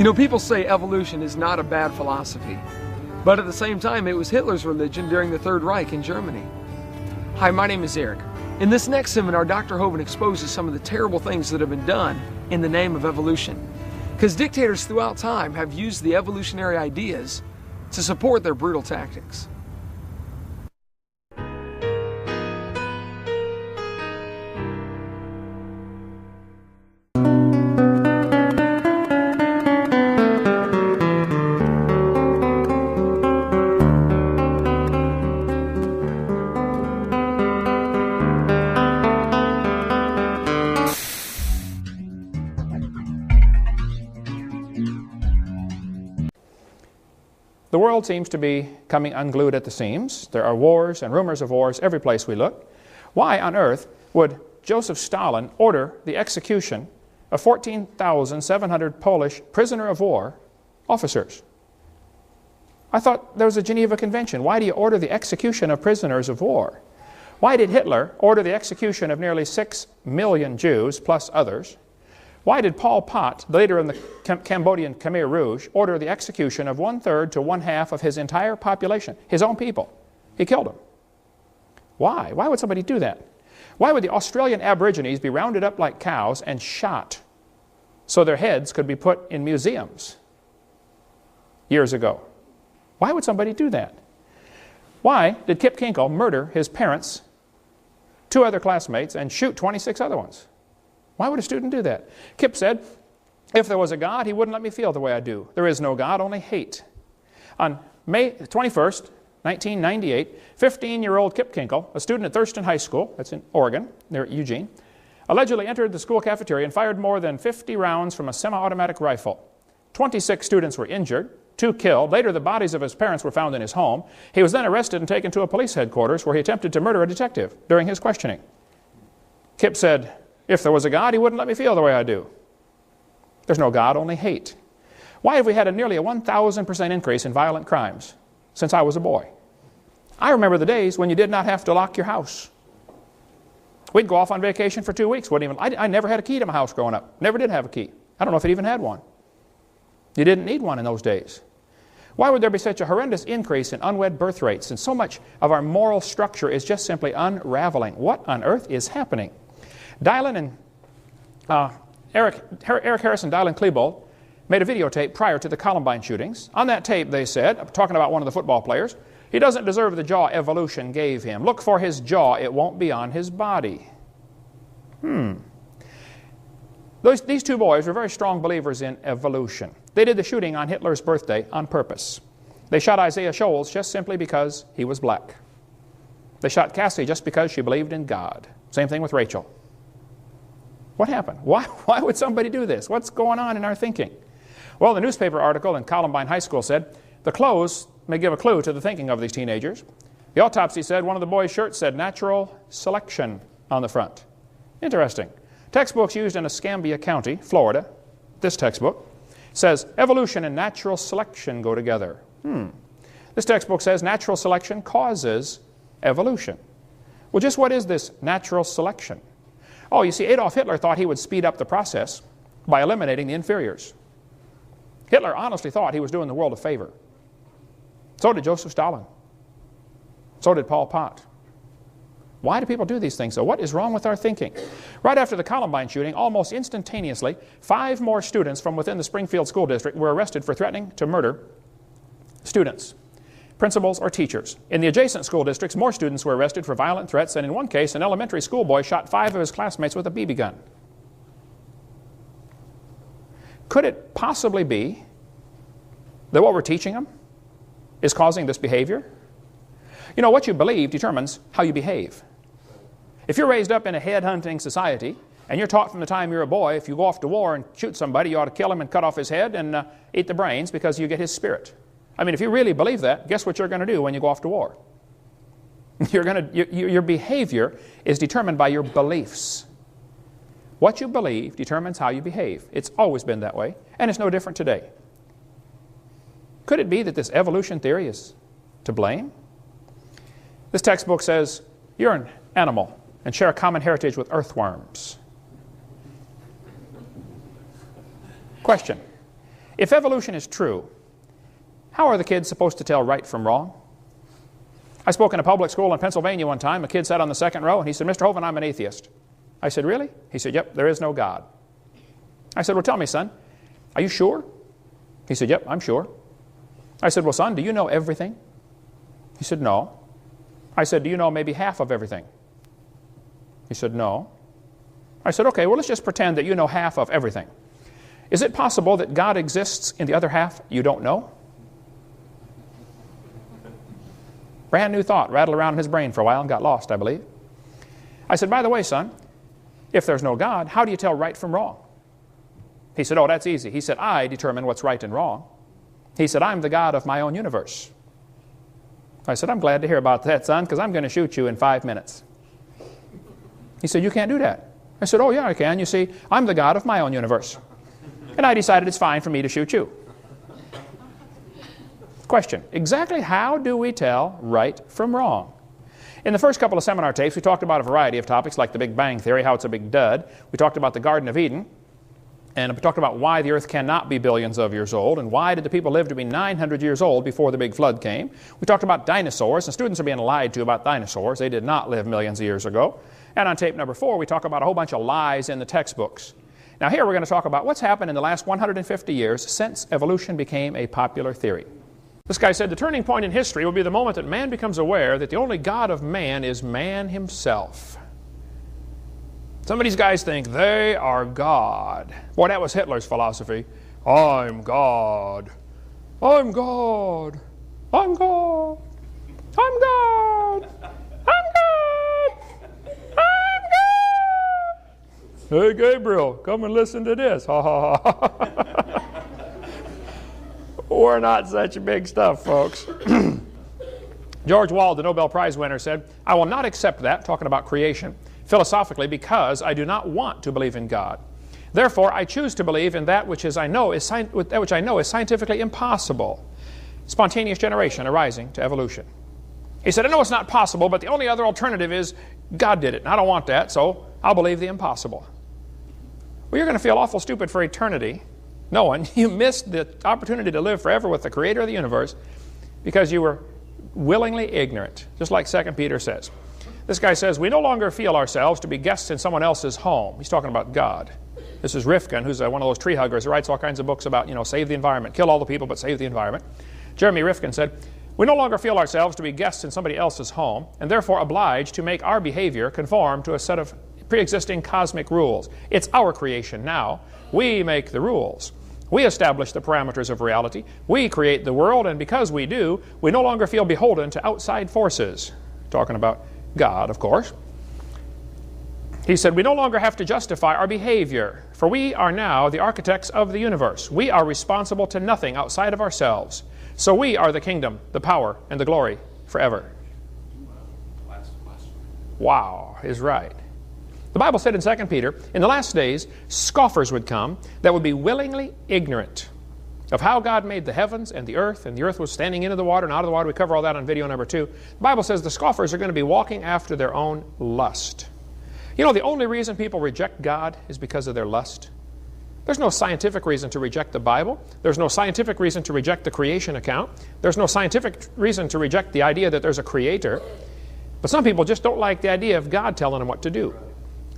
You know, people say evolution is not a bad philosophy, but at the same time, it was Hitler's religion during the Third Reich in Germany. Hi, my name is Eric. In this next seminar, Dr. Hovind exposes some of the terrible things that have been done in the name of evolution. Because dictators throughout time have used the evolutionary ideas to support their brutal tactics. The world seems to be coming unglued at the seams. There are wars and rumors of wars every place we look. Why on earth would Joseph Stalin order the execution of 14,700 Polish prisoner of war officers? I thought there was a Geneva Convention. Why do you order the execution of prisoners of war? Why did Hitler order the execution of nearly 6 million Jews plus others? Why did Pol Pot, the leader of the Cambodian Khmer Rouge, order the execution of 1/3 to 1/2 of his entire population, his own people? He killed them. Why? Why would somebody do that? Why would the Australian Aborigines be rounded up like cows and shot so their heads could be put in museums years ago? Why would somebody do that? Why did Kip Kinkle murder his parents, 2 other classmates, and shoot 26 other ones? Why would a student do that? Kip said, if there was a God, he wouldn't let me feel the way I do. There is no God, only hate. On May 21st, 1998, 15-year-old Kip Kinkle, a student at Thurston High School, that's in Oregon, near Eugene, allegedly entered the school cafeteria and fired more than 50 rounds from a semi-automatic rifle. 26 students were injured, 2 killed. Later, the bodies of his parents were found in his home. He was then arrested and taken to a police headquarters where he attempted to murder a detective during his questioning. Kip said, if there was a God, he wouldn't let me feel the way I do. There's no God, only hate. Why have we had nearly a 1,000% increase in violent crimes since I was a boy? I remember the days when you did not have to lock your house. We'd go off on vacation for 2 weeks. I never had a key to my house growing up. Never did have a key. I don't know if it even had one. You didn't need one in those days. Why would there be such a horrendous increase in unwed birth rates? And so much of our moral structure is just simply unraveling. What on earth is happening? Dylan and Eric Harris and Dylan Klebold made a videotape prior to the Columbine shootings. On that tape, they said, talking about one of the football players, he doesn't deserve the jaw evolution gave him. Look for his jaw, it won't be on his body. These 2 boys were very strong believers in evolution. They did the shooting on Hitler's birthday on purpose. They shot Isaiah Shoals just simply because he was black. They shot Cassie just because she believed in God. Same thing with Rachel. What happened? Why would somebody do this? What's going on in our thinking? Well, the newspaper article in Columbine High School said, the clothes may give a clue to the thinking of these teenagers. The autopsy said one of the boys' shirts said natural selection on the front. Interesting. Textbooks used in Escambia County, Florida, this textbook, says evolution and natural selection go together. This textbook says natural selection causes evolution. Well, just what is this natural selection? Oh, you see, Adolf Hitler thought he would speed up the process by eliminating the inferiors. Hitler honestly thought he was doing the world a favor. So did Joseph Stalin. So did Pol Pot. Why do people do these things, though? What is wrong with our thinking? Right after the Columbine shooting, almost instantaneously, 5 more students from within the Springfield School District were arrested for threatening to murder students, principals, or teachers. In the adjacent school districts, more students were arrested for violent threats, and in one case, an elementary school boy shot 5 of his classmates with a BB gun. Could it possibly be that what we're teaching them is causing this behavior? You know, what you believe determines how you behave. If you're raised up in a head-hunting society, and you're taught from the time you're a boy, if you go off to war and shoot somebody, you ought to kill him and cut off his head and eat the brains because you get his spirit. I mean, if you really believe that, guess what you're going to do when you go off to war? Your behavior is determined by your beliefs. What you believe determines how you behave. It's always been that way, and it's no different today. Could it be that this evolution theory is to blame? This textbook says, you're an animal and share a common heritage with earthworms. Question. If evolution is true, how are the kids supposed to tell right from wrong? I spoke in a public school in Pennsylvania one time. A kid sat on the second row and he said, "Mr. Hovind, I'm an atheist." I said, "Really?" He said, "Yep, there is no God." I said, "Well, tell me, son, are you sure?" He said, "Yep, I'm sure." I said, "Well, son, do you know everything?" He said, "No." I said, "Do you know maybe half of everything?" He said, "No." I said, "Okay, well, let's just pretend that you know half of everything. Is it possible that God exists in the other half you don't know?" Brand new thought rattled around in his brain for a while and got lost, I believe. I said, "By the way, son, if there's no God, how do you tell right from wrong?" He said, "Oh, that's easy." He said, "I determine what's right and wrong." He said, "I'm the God of my own universe." I said, "I'm glad to hear about that, son, because I'm going to shoot you in 5 minutes." He said, "You can't do that." I said, "Oh, yeah, I can. You see, I'm the God of my own universe. And I decided it's fine for me to shoot you." Question, exactly how do we tell right from wrong? In the first couple of seminar tapes, we talked about a variety of topics like the Big Bang Theory, how it's a big dud. We talked about the Garden of Eden. And we talked about why the earth cannot be billions of years old, and why did the people live to be 900 years old before the big flood came. We talked about dinosaurs, and students are being lied to about dinosaurs. They did not live millions of years ago. And on tape number 4, we talk about a whole bunch of lies in the textbooks. Now here we're going to talk about what's happened in the last 150 years since evolution became a popular theory. This guy said the turning point in history will be the moment that man becomes aware that the only God of man is man himself. Some of these guys think they are God. Boy, that was Hitler's philosophy. I'm God. I'm God. I'm God. I'm God. I'm God. I'm God. Hey, Gabriel, come and listen to this. Ha, ha, ha. We're not such big stuff, folks. George Wald, the Nobel Prize winner, said, "I will not accept that," talking about creation, "philosophically, because I do not want to believe in God. Therefore, I choose to believe in that which I know is scientifically impossible. Spontaneous generation arising to evolution." He said, "I know it's not possible, but the only other alternative is God did it. And I don't want that, so I'll believe the impossible." Well, you're going to feel awful stupid for eternity, knowing you missed the opportunity to live forever with the Creator of the universe because you were willingly ignorant, just like 2 Peter says. This guy says, "We no longer feel ourselves to be guests in someone else's home." He's talking about God. This is Rifkin, who's one of those tree huggers who writes all kinds of books about, save the environment, kill all the people, but save the environment. Jeremy Rifkin said, "We no longer feel ourselves to be guests in somebody else's home, and therefore obliged to make our behavior conform to a set of pre-existing cosmic rules. It's our creation now. We make the rules. We establish the parameters of reality. We create the world, and because we do, we no longer feel beholden to outside forces." Talking about God, of course. He said, "We no longer have to justify our behavior, for we are now the architects of the universe. We are responsible to nothing outside of ourselves. So we are the kingdom, the power, and the glory forever." Wow, is right. The Bible said in 2 Peter, in the last days, scoffers would come that would be willingly ignorant of how God made the heavens and the earth was standing into the water and out of the water. We cover all that on video number 2. The Bible says the scoffers are going to be walking after their own lust. You know, the only reason people reject God is because of their lust. There's no scientific reason to reject the Bible. There's no scientific reason to reject the creation account. There's no scientific reason to reject the idea that there's a creator. But some people just don't like the idea of God telling them what to do.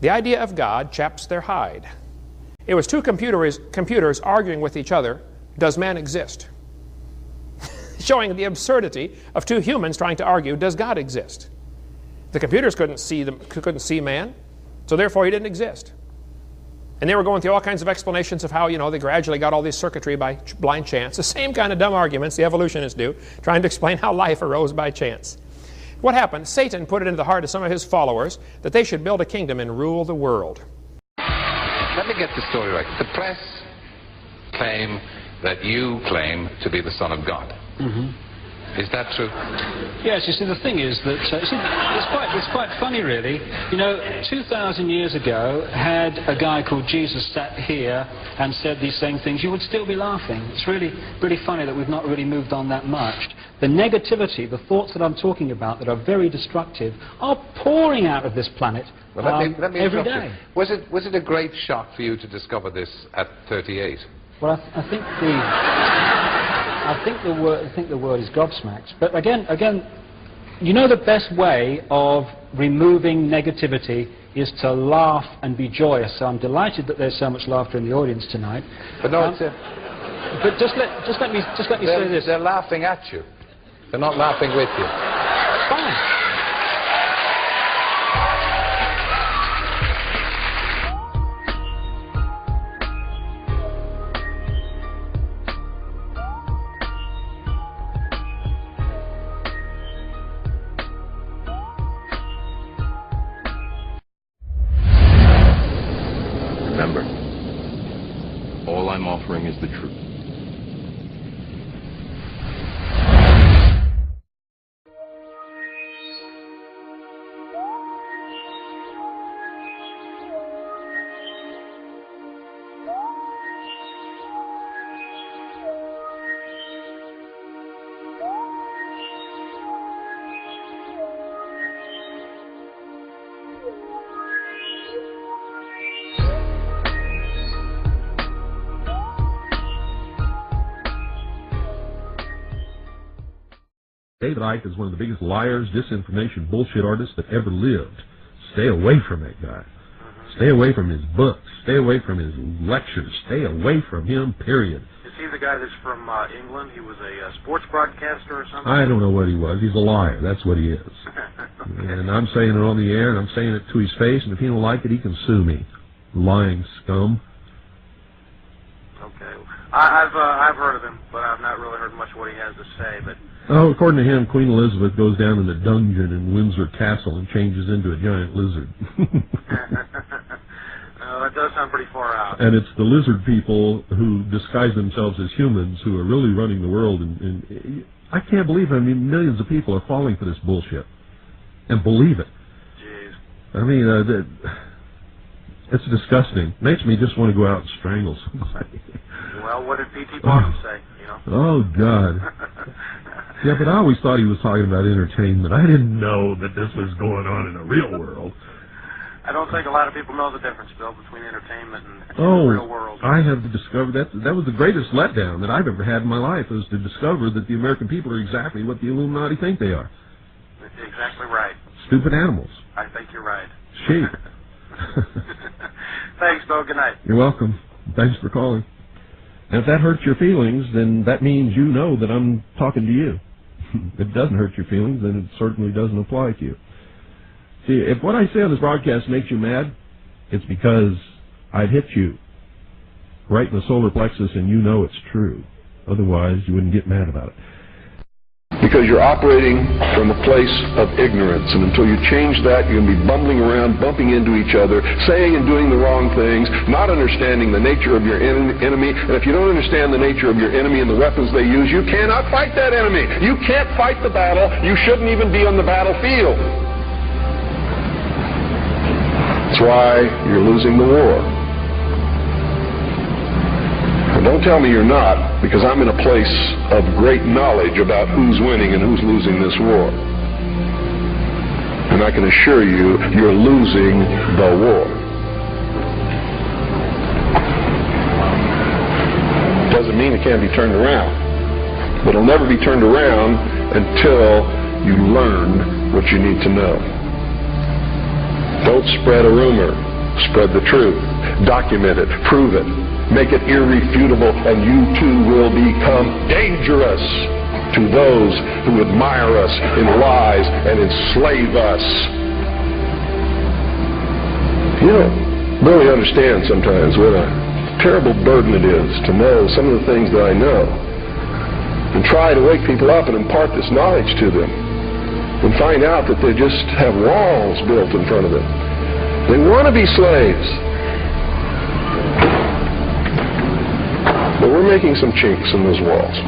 The idea of God chaps their hide. It was two computers arguing with each other, does man exist? Showing the absurdity of two humans trying to argue, does God exist? The computers couldn't see man, so therefore he didn't exist. And they were going through all kinds of explanations of how, they gradually got all this circuitry by blind chance. The same kind of dumb arguments the evolutionists do, trying to explain how life arose by chance. What happened? Satan put it into the heart of some of his followers that they should build a kingdom and rule the world. Let me get the story right. The press claim that you claim to be the Son of God. Mm-hmm. Is that true? Yes, you see, the thing is that it's quite funny, really. 2,000 years ago, had a guy called Jesus sat here and said these same things, you would still be laughing. It's really funny that we've not really moved on that much. The negativity, the thoughts that I'm talking about that are very destructive, are pouring out of this planet let me every day. Was it a great shock for you to discover this at 38? Well, I think the word is gobsmacked. But again, you know, the best way of removing negativity is to laugh and be joyous. So I'm delighted that there's so much laughter in the audience tonight. But no, but just let me say this. They're laughing at you. They're not laughing with you. Fine. Remember, all I'm offering is the truth. David Icke is one of the biggest liars, disinformation, bullshit artists that ever lived. Stay away from that guy. Stay away from his books. Stay away from his lectures. Stay away from him, period. Is he the guy that's from England? He was a sports broadcaster or something? I don't know what he was. He's a liar. That's what he is. And I'm saying it on the air, and I'm saying it to his face, and if he don't like it, he can sue me. Lying scum. Okay. I've heard of him, but I've not really heard much of what he has to say. But oh, according to him, Queen Elizabeth goes down in a dungeon in Windsor Castle and changes into a giant lizard. That does sound pretty far out. And it's the lizard people who disguise themselves as humans who are really running the world. And I can't believe it. I mean, millions of people are falling for this bullshit and believe it. Jeez. I mean, it's disgusting. Makes me just want to go out and strangle somebody. Well, what did P.T. Barnum say, you know? Oh, God. Yeah, but I always thought he was talking about entertainment. I didn't know that this was going on in the real world. I don't think a lot of people know the difference, Bill, between entertainment and the real world. I have discovered that was the greatest letdown that I've ever had in my life, was to discover that the American people are exactly what the Illuminati think they are. That's exactly right. Stupid animals. I think you're right. Sheep. Thanks, Bill. Good night. You're welcome. Thanks for calling. And if that hurts your feelings, then that means you know that I'm talking to you. If it doesn't hurt your feelings, then it certainly doesn't apply to you. See, if what I say on this broadcast makes you mad, it's because I've hit you right in the solar plexus and you know it's true. Otherwise, you wouldn't get mad about it. Because you're operating from a place of ignorance, and until you change that, you're going to be bumbling around, bumping into each other, saying and doing the wrong things, not understanding the nature of your enemy. And if you don't understand the nature of your enemy and the weapons they use, you cannot fight that enemy. You can't fight the battle. You shouldn't even be on the battlefield. That's why you're losing the war. And don't tell me you're not, because I'm in a place of great knowledge about who's winning and who's losing this war. And I can assure you, you're losing the war. Doesn't mean it can't be turned around. But it'll never be turned around until you learn what you need to know. Don't spread a rumor. Spread the truth. Document it. Prove it. Make it irrefutable, and you too will become dangerous to those who admire us in lies and enslave us. You don't really understand sometimes what a terrible burden it is to know some of the things that I know, and try to wake people up and impart this knowledge to them, and find out that they just have walls built in front of them. They want to be slaves. But we're making some chinks in those walls.